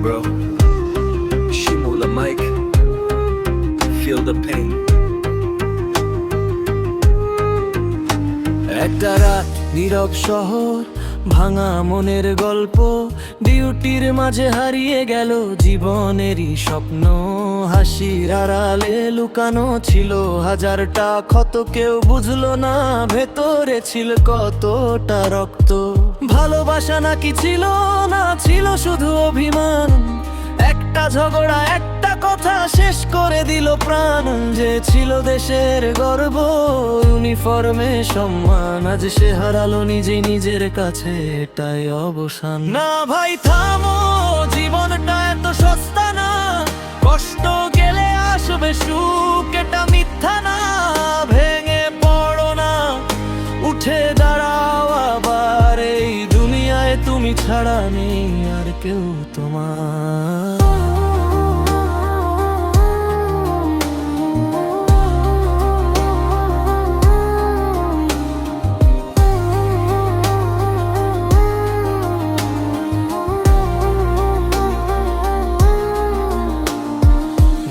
bro. Shimula Mike, feel the pain. একটা রাত নীরব শহর, ভাঙা মনের গল্প, ডিউটির মাঝে হারিয়ে গেল জীবনেরই স্বপ্ন। হাসির আড়ালে লুকানো ছিল হাজারটা ক্ষত, কেউ বুঝলো না ভেতরে ছিল কতটা রক্ত। ভালোবাসা নাকি ছিল না, ছিল শুধু অভিমান। একটা ঝগড়া, একটা কথা শেষ করে দিল প্রাণ। যে ছিল দেশের গর্ব, ইউনিফর্মে সম্মান, আজ সে হারালো নিজে নিজের কাছে, এটাই অবসান। না ভাই থামো, জীবনটা এত সস্তা না। কষ্ট গেলে আসবে সুখ, এটা মিথ্যা না। ভেঙে পড়ো না, উঠে দাঁড়াও আবার। এই দুনিয়ায় তুমি ছাড়া নেই আর কেউ তোমার।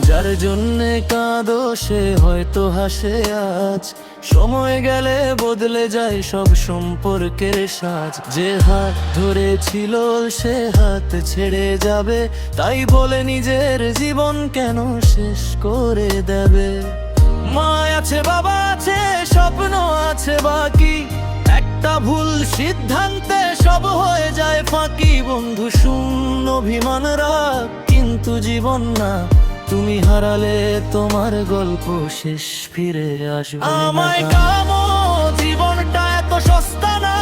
যার জন্যে কাঁদো সে হয়তো হাসে আজ। সময় গেলে বদলে যায় সব সম্পর্কের সাজ। যে হাত ধরেছিল সে হাত ছেড়ে যাবে, তাই বলে নিজের জীবন কেন শেষ করে দেবে। মা আছে, বাবা আছে, স্বপ্ন আছে বাকি। একটা ভুল সিদ্ধান্তে সব হয়ে যায় ফাঁকি। বন্ধু শূন্য, অভিমান রাখ, কিন্তু জীবন না। তুমি হারালে তোমার গল্প শেষ ফিরে আসবে না। আমায় কামো, জীবনটা এত সস্তা না।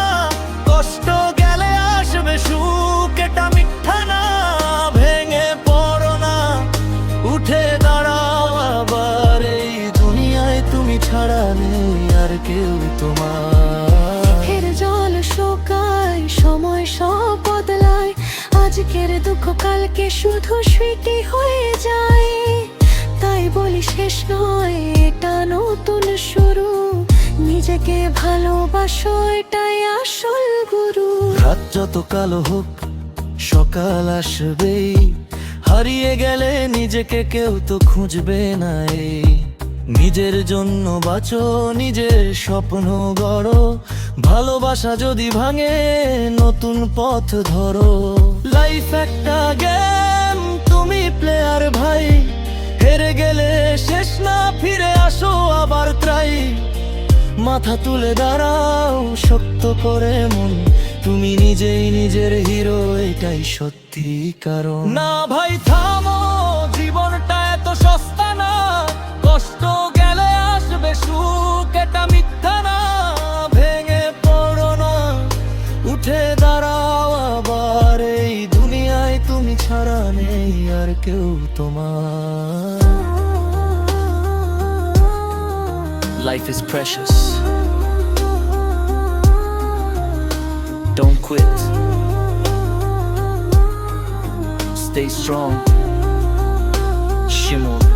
কষ্ট গেলে আসবে সুখ, এটা মিথ্যা না। ভেঙে পড়ো না, উঠে দাঁড়াও আবার। এই দুনিয়ায় তুমি ছাড়া নেই আর কেউ তোমার। চোখের জল শুকায়, সময় সব বদলায়। আজকের দুঃখ কালকে শুধু স্মৃতি হয়ে যায়। তাই বলি শেষ নয়, এটা নতুন শুরু। নিজেকে ভালোবাসো, এটাই আসল গুরু। রাত যত কালো হোক সকাল আসবেই। হারিয়ে গেলে নিজেকে কেউ তো খুঁজবে না। এই নিজের জন্য বাঁচো, নিজের স্বপ্ন গড়ো। ভালোবাসা যদি ভাঙে নতুন পথ ধরো। লাইফ একটা গেম, তুমি প্লেয়ার ভাই। হেরে গেলে শেষ না, ফিরে আসো আবার ট্রাই। মাথা তুলে দাঁড়াও, শক্ত করে মন। তুমি নিজেই নিজের হিরো, এটাই সত্যি কারণ। না ভাই থামো, জীবনটা এত সস্তা না। কষ্ট গেলে আসবে সুখ, এটা মিথ্যা না। ভেঙে পড়ো না, উঠে দাঁড়াও আবার। এই দুনিয়ায় তুমি ছাড়া নেই আর কেউ তোমার। Life is precious. Don't quit. Stay strong. Shimul.